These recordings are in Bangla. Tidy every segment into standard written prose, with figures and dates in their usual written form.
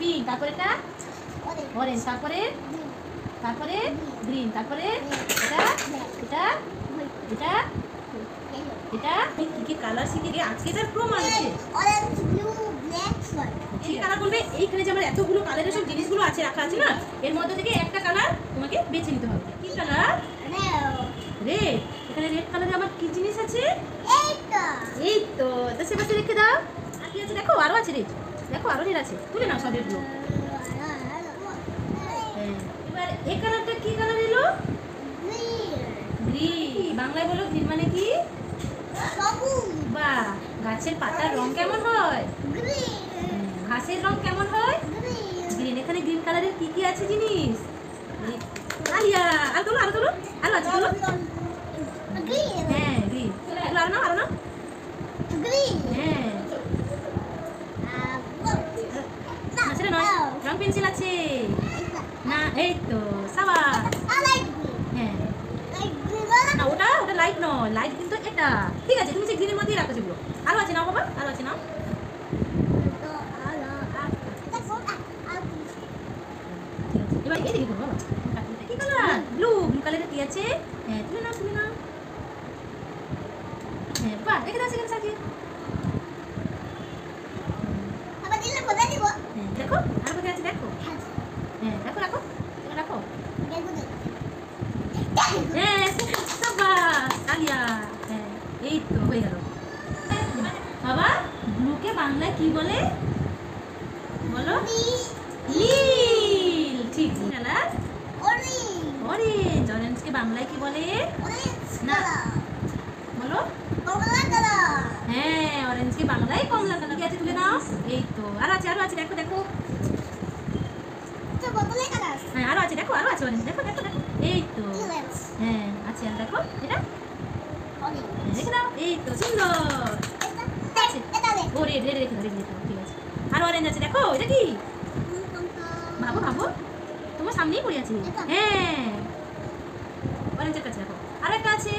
পিঙ্ক, তারপরে এটা অরেঞ্জ, তারপরে তারপরে গ্রিন, তারপরে এটা এটা এটা এটা কি কি কালার শিখে গে আজকে এটার প্রমাণ আছে। Orange, blue, black, white. এই কালার বলবে এইখানে যে আমার এতগুলো কালারের সব জিনিসগুলো আছে রাখা আছে না, এর মধ্যে থেকে একটা কালার তোমাকে বেছে নিতে হবে। কি কালার? রেড। এখানে রেড কালারে আমার কি জিনিস আছে? এই তো সে পাশে রেখে দাও। আর কি আছে দেখো, আরো আছে রেড, দেখো আরো রেড আছে, তুলে নাও সব রেডগুলো। এবার এই কালারটা কি কালার এলো? গ্রিন। বাংলায় বলো গ্রিন মানে কি? সবুজ। বাহ, গাছের পাতার রং কেমন হয়? গ্রিন। ঘাসের রং কেমন হয়? গ্রিন। গ্রিন। এখানে গ্রিন কালারের কি কি আছে জিনিস? আলিয়া, আর তোলো আরো তোলো, আরো আছে তোলো। গ্রিন। হ্যাঁ গ্রিন, এগুলো আরো নাও আরো নাও। গ্রিন। হ্যাঁ না সেটা নয়, রং পেন্সিল আছে না, এই তো সাবাস। হ্যাঁ না ওটা ওটা লাইট নয়, লাইট কিন্তু এটা। ঠিক আছে তুমি সেই গ্রিনের মধ্যেই রাখো সেগুলো। আরো আছে নাও বাবা, আরো আছে নাও। এবার এই দিকে বাবা, কি কালার? ব্লু। ব্লু কালারের কি আছে? হ্যাঁ তুলে নাও তুলে নাও। হ্যাঁ বাহ, রেখে দাও সেখানে সাজিয়ে। হ্যাঁ দেখো আরো কোথায় আছে দেখো। হ্যাঁ রাখো রাখো রাখো। হ্যাঁ সাবাস আলিয়া। হ্যাঁ এই তো হয়ে গেল। বাবা ব্লুকে বাংলায় কি বলে বলো? নীল। ঠিক কালার অরেঞ্জ। অরেঞ্জকে বাংলায় কি বলে? না বলো। হ্যাঁ অরেঞ্জকে বাংলায় কমলা কালার। কি আছে তুলে নাও। এই তো আরো আছে আরো আছে দেখো দেখো। হ্যাঁ আরো আছে দেখো আরো আছে অরেঞ্জ দেখো দেখো দেখো। এই তো হ্যাঁ আছে আর দেখো এটা রেখে দাও। এই তো সুন্দর। ও রেড রেড রেখে দাও রেড রেখে দাও। ঠিক আছে আর অরেঞ্জ আছে দেখো। এটা কি ভাবো ভাবো, তোমার সামনেই পড়ে আছে। হ্যাঁ অরেঞ্জের কাছে দেখো আর একটা আছে।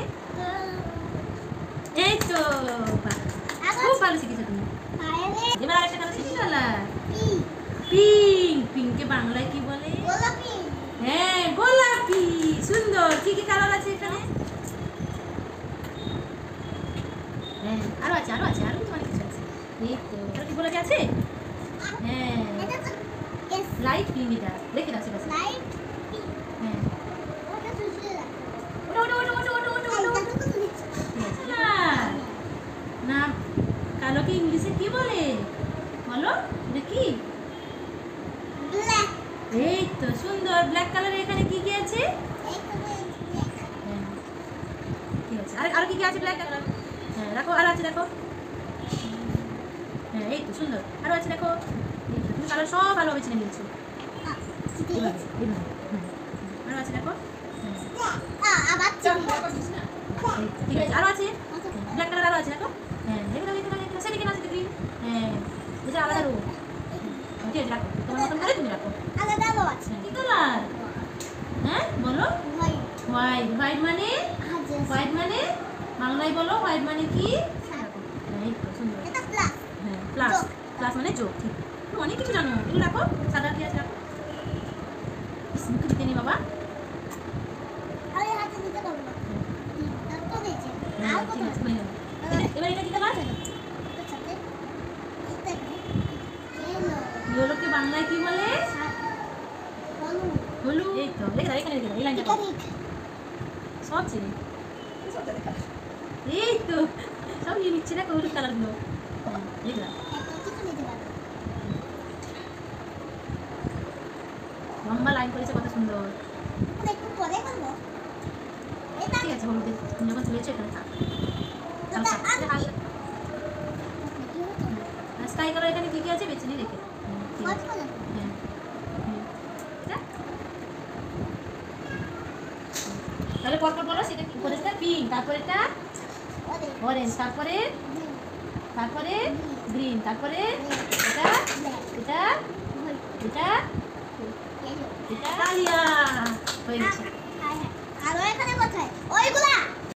এই তো খুব ভালো শিখেছো তুমি। এবার আরেকটা কালার শিখে কালার পিঙ্ক। পিঙ্ককে বাংলায় কি বলে? হ্যাঁ গোলাপি। সুন্দর। কি কি কালার আছে এখানে? হ্যাঁ আরো আছে আরো আছে আরো অনেক কিছু আছে। এই তো আর কি গোলাপি আছে? হ্যাঁ লাইট পিঙ্ক। এটা রেখে দাও সেটা। হ্যাঁ ওটা ওটা ওটা ওটা ওটা ওটা ওটা না কালোকে ইংলিশে কি বলে বলো? এটা কি? এই তো সুন্দর। ব্ল্যাক কালারের এখানে কি কি আছে? ঠিক আছে আর আরো কি কি আছে ব্ল্যাক কালার? হ্যাঁ রাখো আরো আছে দেখো। হ্যাঁ এই তো সুন্দর আরো আছে দেখো। তুমি কালার সব ভালোভাবে চিনে নিয়েছো। আরো আছে দেখো। ঠিক আছে আরো আছে ব্ল্যাক কালার আরো আছে দেখো। হ্যাঁ দেখে দাও দেখে দাও দেখে দাও। সেদিকে না সেদিকে গ্রিন। হ্যাঁ এটা আলাদা রো। ঠিক আছে রাখো তোমার মতন করে তুমি রাখো। কি কালার? হ্যাঁ বলো। হোয়াইট। হোয়াইট মানে হোয়াইট মানে বাংলায় বলো হোয়াইট মানে কি? এই তো সুন্দর। হ্যাঁ প্লাস। প্লাস মানে যোগ। ঠিক তুমি অনেক কিছু জানো। এগুলো রাখো সাদা কি আছে রাখো। মুখে দিতে নি বাবা। ঠিক আছে এবার এটা কি কালার? ইয়েলোকে বাংলায় কি বলে? হলুদ। এই তো রেখে দাও এখানে রেখে দাও। এই লাইনটা সব চিনি। এই তো সব নিয়ে নিচ্ছে না হলুদ কালারগুলো। রেখে দাও। লম্বা লাইন করেছে কত সুন্দর। ঠিক আছে হলুদের তুমি যখন তুলেছো এখানে থাক। স্কাই কালার এখানে কি কি আছে বেছে নিয়ে রেখে। তাহলে পরপর বলো সেটা কি করে? পিঙ্ক, তারপরে এটা অরেঞ্জ, তারপরে তারপরে গ্রিন, তারপরে এটা এটা এটা এটা আলিয়া হয়ে গেছে। আর এখানে কোথায় ওইগুলা?